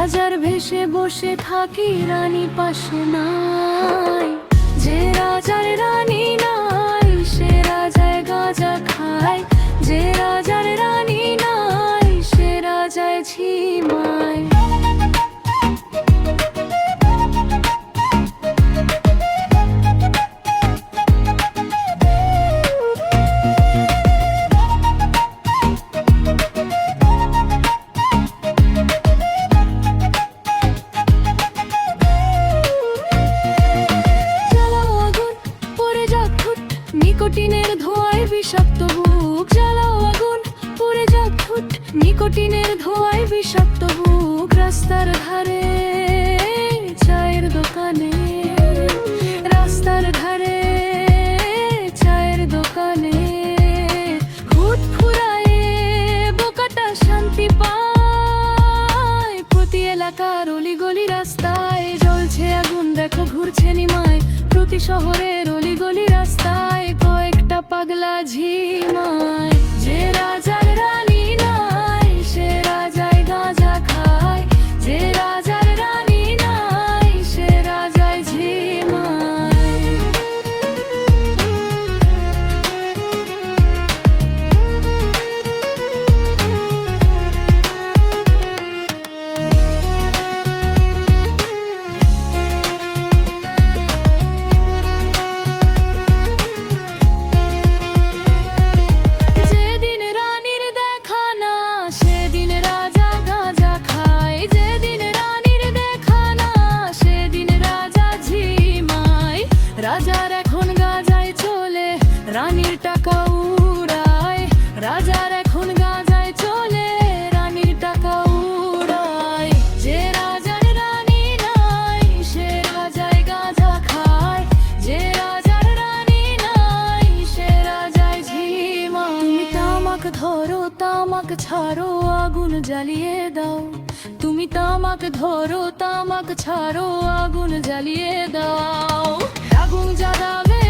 রাজার ভেষে বসে থাকি, রানী পাশে নাই। যে রাজার রানী নাই, সে রাজায় গাঁজা খায়। যে রাজার রানী নাই, সে রাজায় ঝিমায়। নিকোটিনের ধোঁয়ায় বিষাক্ত বুক জ্বালাও আগুন, পড়ে যাক ফুট। নিকোটিনের ধোঁয়ায় বিষাক্ত বুক, রাস্তার ধারে চায়ের দোকানে, রাস্তার ধারে চায়ের দোকানে। হুট ফুরায়ে বোকাটা শান্তি পায়। প্রতি এলাকার অলিগলি রাস্তায় জ্বলছে আগুন, দেখো ঘুরছে নিমায়। প্রতি শহরের অলিগলি রাস্তায় কয়েকটা পাগলা ঝিমায়। যে রাজার রানী নাই, সে রাজায় গাঁজা খায়। যে রাজার রানী নাই, সে রাজায় ঝিমায়। রাজার এখন গাঁজায় চলে, রানীর টাকা উড়ায়। রাজার এখন গাঁজায় চলে, রানীর টাকা উড়ায়। যে রাজার রানী নাই, সে রাজায় গাঁজা খায়। যে রাজার রানী নাই, সে রাজায় ঝিমায়। তুমি তামাক ধরো, তামাক ছাড়ো, আগুন জ্বালিয়ে দাও। তুমি তামাক ধরো, তামাক ছাড়ো, আগুন জ্বালিয়ে দাও। আগুন জ্বালাবে